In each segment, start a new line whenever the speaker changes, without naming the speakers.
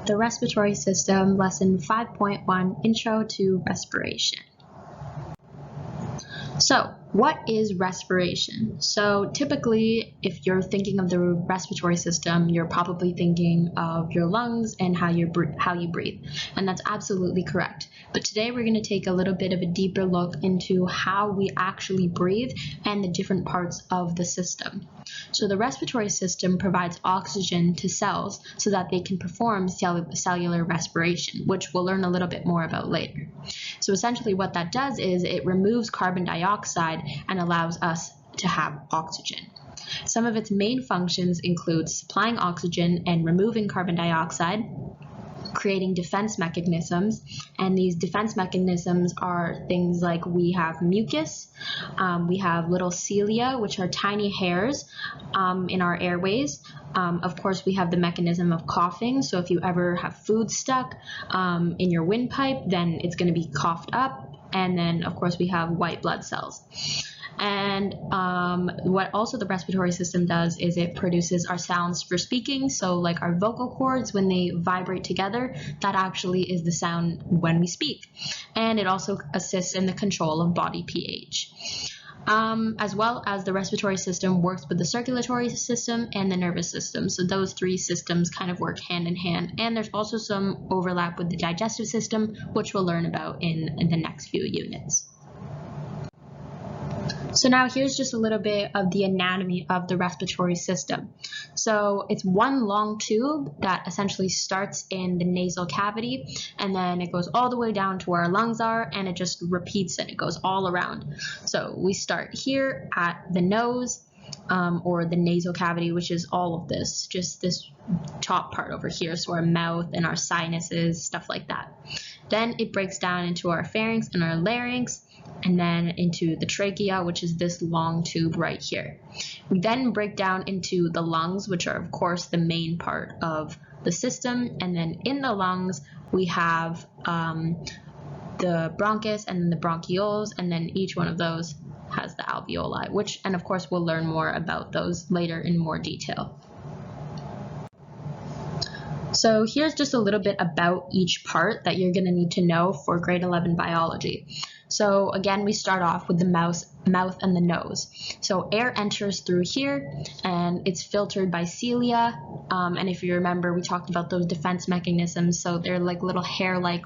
The Respiratory System, Lesson 5.1, Intro to Respiration. So, what is respiration? So typically, if you're thinking of the respiratory system, you're probably thinking of your lungs and how you breathe, and that's absolutely correct. But today we're going to take a little bit of a deeper look into how we actually breathe and the different parts of the system. So the respiratory system provides oxygen to cells so that they can perform cellular respiration, which we'll learn a little bit more about later. So essentially what that does is it removes carbon dioxide and allows us to have oxygen. Some of its main functions include supplying oxygen and removing carbon dioxide, creating defense mechanisms, and these defense mechanisms are things like we have mucus, we have little cilia, which are tiny hairs in our airways. Of course, we have the mechanism of coughing, so if you ever have food stuck in your windpipe, then it's going to be coughed up. And then, of course, we have white blood cells. And what also the respiratory system does is it produces our sounds for speaking. So like our vocal cords, when they vibrate together, that actually is the sound when we speak. And it also assists in the control of body pH. As well as the respiratory system works with the circulatory system and the nervous system. So those three systems kind of work hand in hand. And there's also some overlap with the digestive system, which we'll learn about in the next few units. So now here's just a little bit of the anatomy of the respiratory system. So it's one long tube that essentially starts in the nasal cavity, and then it goes all the way down to where our lungs are, and it just repeats it. It goes all around. So we start here at the nose, or the nasal cavity, which is all of this, just this top part over here, so our mouth and our sinuses, stuff like that. Then it breaks down into our pharynx and our larynx, and then into the trachea, which is this long tube right here. We then break down into the lungs, which are of course the main part of the system, and then in the lungs we have the bronchus and then the bronchioles, and then each one of those has the alveoli, and of course we'll learn more about those later in more detail. So here's just a little bit about each part that you're going to need to know for grade 11 biology. So again, we start off with the mouth and the nose. So air enters through here and it's filtered by cilia. And if you remember, we talked about those defense mechanisms. So they're like little hair-like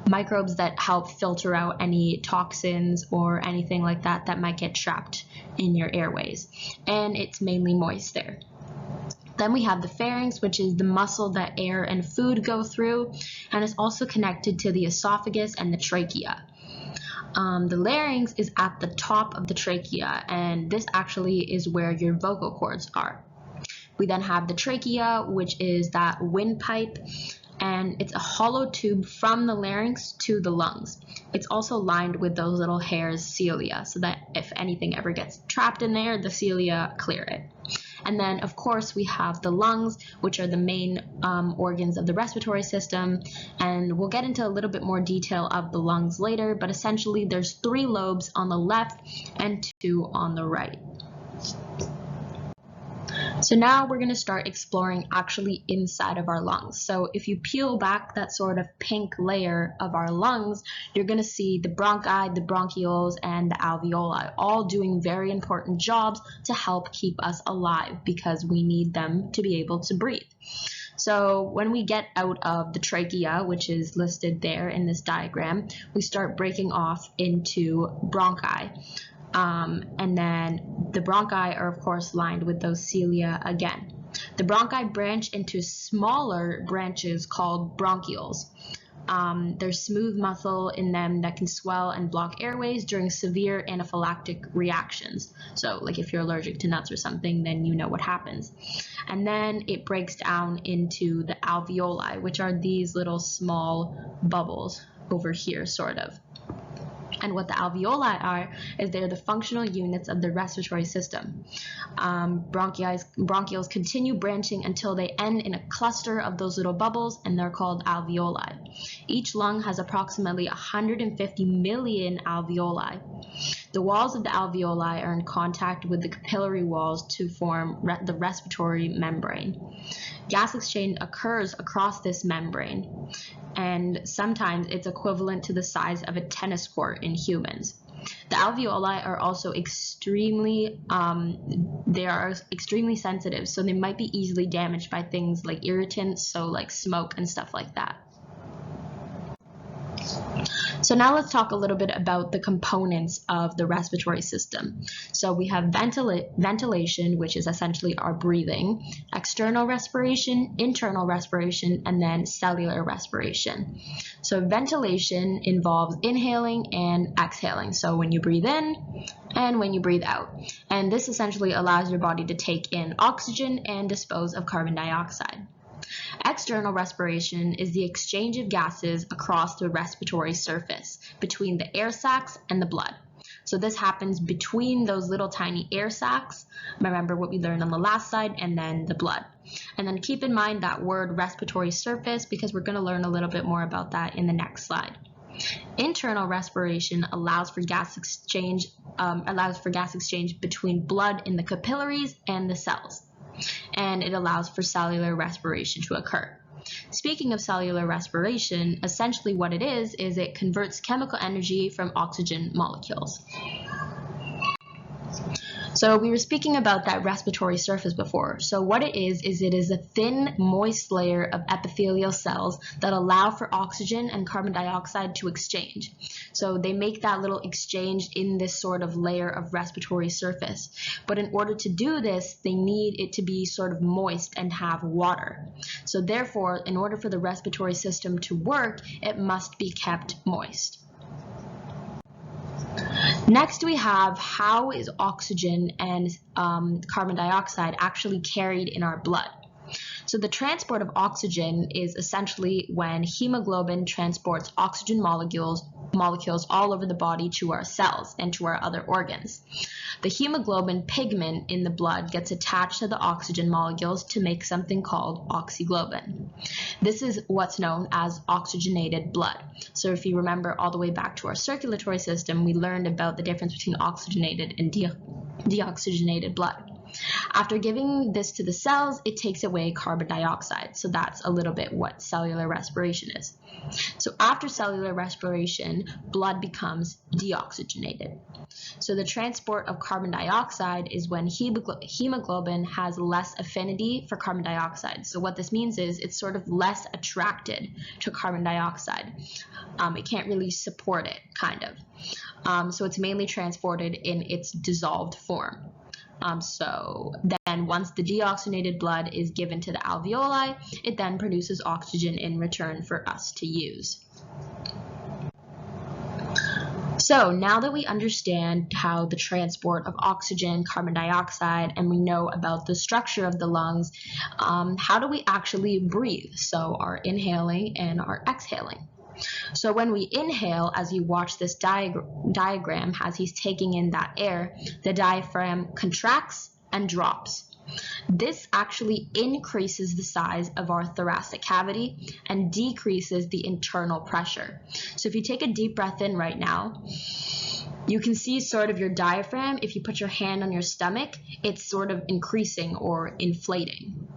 microbes that help filter out any toxins or anything like that that might get trapped in your airways. And it's mainly moist there. Then we have the pharynx, which is the muscle that air and food go through, and is also connected to the esophagus and the trachea. The larynx is at the top of the trachea, and this actually is where your vocal cords are. We then have the trachea, which is that windpipe, and it's a hollow tube from the larynx to the lungs. It's also lined with those little hairs, cilia, so that if anything ever gets trapped in there, the cilia clear it. And then, of course, we have the lungs, which are the main organs of the respiratory system. And we'll get into a little bit more detail of the lungs later, but essentially there's 3 lobes on the left and 2 on the right. So now we're going to start exploring actually inside of our lungs. So if you peel back that sort of pink layer of our lungs, you're going to see the bronchi, the bronchioles, and the alveoli, all doing very important jobs to help keep us alive because we need them to be able to breathe. So when we get out of the trachea, which is listed there in this diagram, we start breaking off into bronchi. And then the bronchi are of course lined with those cilia again. The bronchi branch into smaller branches called bronchioles. There's smooth muscle in them that can swell and block airways during severe anaphylactic reactions. So like if you're allergic to nuts or something, then you know what happens. And then it breaks down into the alveoli, which are these little small bubbles over here, sort of. And what the alveoli are is they're the functional units of the respiratory system. Bronchioles continue branching until they end in a cluster of those little bubbles, and they're called alveoli. Each lung has approximately 150 million alveoli. The walls of the alveoli are in contact with the capillary walls to form the respiratory membrane. gas exchange occurs across this membrane, and sometimes it's equivalent to the size of a tennis court in humans. The alveoli are also extremely sensitive, so they might be easily damaged by things like irritants, so like smoke and stuff like that. So now let's talk a little bit about the components of the respiratory system. So we have ventilation, which is essentially our breathing, external respiration, internal respiration, and then cellular respiration. So ventilation involves inhaling and exhaling. So when you breathe in and when you breathe out. And this essentially allows your body to take in oxygen and dispose of carbon dioxide. External respiration is the exchange of gases across the respiratory surface between the air sacs and the blood. So this happens between those little tiny air sacs, remember what we learned on the last slide, and then the blood. And then keep in mind that word respiratory surface because we're going to learn a little bit more about that in the next slide. Internal respiration allows for gas exchange between blood in the capillaries and the cells. And it allows for cellular respiration to occur. Speaking of cellular respiration, essentially what it is it converts chemical energy from oxygen molecules. So we were speaking about that respiratory surface before. So what it is a thin, moist layer of epithelial cells that allow for oxygen and carbon dioxide to exchange. So they make that little exchange in this sort of layer of respiratory surface. But in order to do this, they need it to be sort of moist and have water. So therefore, in order for the respiratory system to work, it must be kept moist. Next, we have how is oxygen and carbon dioxide actually carried in our blood. So the transport of oxygen is essentially when hemoglobin transports oxygen molecules all over the body to our cells and to our other organs. The hemoglobin pigment in the blood gets attached to the oxygen molecules to make something called oxyglobin. This is what's known as oxygenated blood. So if you remember all the way back to our circulatory system, we learned about the difference between oxygenated and deoxygenated blood. After giving this to the cells, it takes away carbon dioxide. So that's a little bit what cellular respiration is. So after cellular respiration, blood becomes deoxygenated. So the transport of carbon dioxide is when hemoglobin has less affinity for carbon dioxide. So what this means is it's sort of less attracted to carbon dioxide. It can't really support it, kind of. So it's mainly transported in its dissolved form. So then once the deoxygenated blood is given to the alveoli, it then produces oxygen in return for us to use. So now that we understand how the transport of oxygen, carbon dioxide, and we know about the structure of the lungs, how do we actually breathe? So our inhaling and our exhaling. So when we inhale, as you watch this diagram, as he's taking in that air, the diaphragm contracts and drops. This actually increases the size of our thoracic cavity and decreases the internal pressure. So if you take a deep breath in right now, you can see sort of your diaphragm. If you put your hand on your stomach, it's sort of increasing or inflating.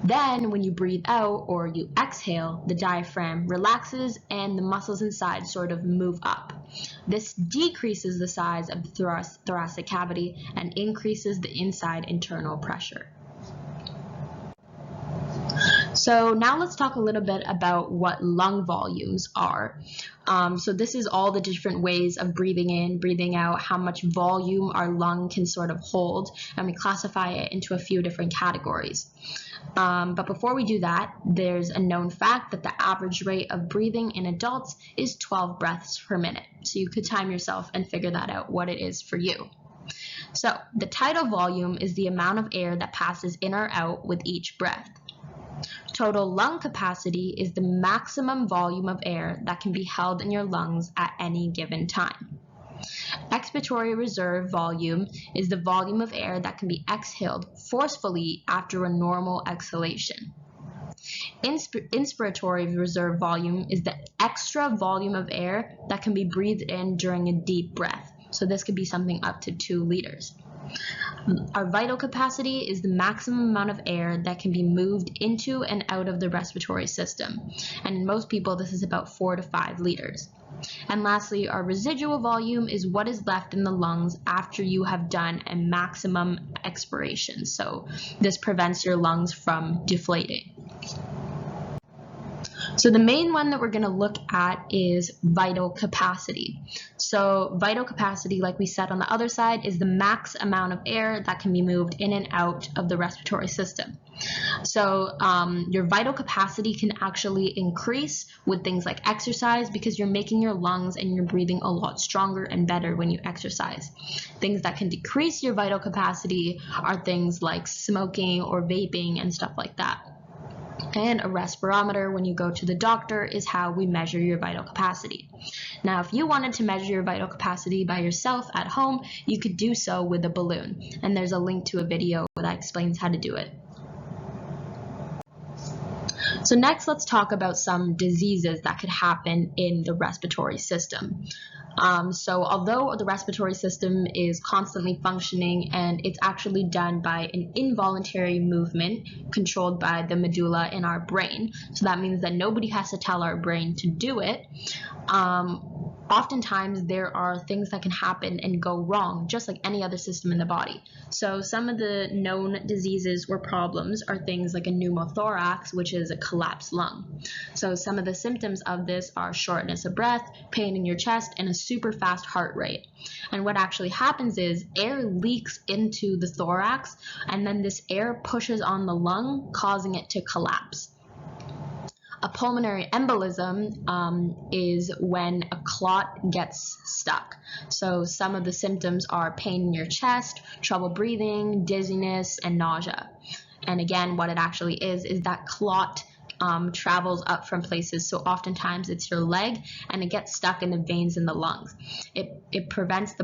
Then when you breathe out or you exhale, the diaphragm relaxes and the muscles inside sort of move up. This decreases the size of the thoracic cavity and increases the inside internal pressure. So now let's talk a little bit about what lung volumes are. So this is all the different ways of breathing in, breathing out, how much volume our lung can sort of hold, and we classify it into a few different categories. But before we do that, there's a known fact that the average rate of breathing in adults is 12 breaths per minute. So you could time yourself and figure that out what it is for you. So the tidal volume is the amount of air that passes in or out with each breath. Total lung capacity is the maximum volume of air that can be held in your lungs at any given time. Expiratory reserve volume is the volume of air that can be exhaled forcefully after a normal exhalation. Inspiratory reserve volume is the extra volume of air that can be breathed in during a deep breath. So this could be something up to 2 liters. Our vital capacity is the maximum amount of air that can be moved into and out of the respiratory system. And in most people, this is about 4 to 5 liters. And lastly, our residual volume is what is left in the lungs after you have done a maximum expiration. So this prevents your lungs from deflating. So the main one that we're going to look at is vital capacity. So vital capacity, like we said on the other side, is the max amount of air that can be moved in and out of the respiratory system. So your vital capacity can actually increase with things like exercise because you're making your lungs and you're breathing a lot stronger and better when you exercise. Things that can decrease your vital capacity are things like smoking or vaping and stuff like that. And a respirometer, when you go to the doctor, is how we measure your vital capacity. Now, if you wanted to measure your vital capacity by yourself at home, you could do so with a balloon. And there's a link to a video that explains how to do it. So next, let's talk about some diseases that could happen in the respiratory system. So although the respiratory system is constantly functioning and it's actually done by an involuntary movement controlled by the medulla in our brain, so that means that nobody has to tell our brain to do it, oftentimes there are things that can happen and go wrong, just like any other system in the body. So some of the known diseases or problems are things like a pneumothorax, which is a collapsed lung. So some of the symptoms of this are shortness of breath, pain in your chest, and a super fast heart rate. And what actually happens is air leaks into the thorax, and then this air pushes on the lung, causing it to collapse. A pulmonary embolism is when a clot gets stuck. So some of the symptoms are pain in your chest, trouble breathing, dizziness, and nausea. And again, what it actually is that clot travels up from places. So oftentimes it's your leg, and it gets stuck in the veins in the lungs. It prevents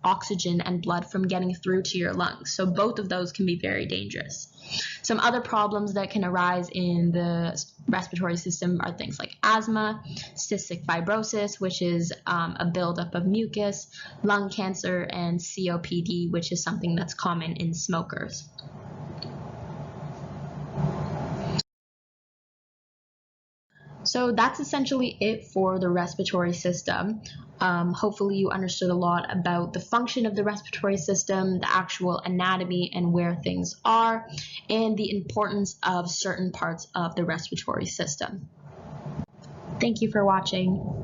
oxygen and blood from getting through to your lungs. So both of those can be very dangerous. Some other problems that can arise in the respiratory system are things like asthma, cystic fibrosis, which is a buildup of mucus, lung cancer, and COPD, which is something that's common in smokers. So that's essentially it for the respiratory system. Hopefully you understood a lot about the function of the respiratory system, the actual anatomy and where things are, and the importance of certain parts of the respiratory system. Thank you for watching.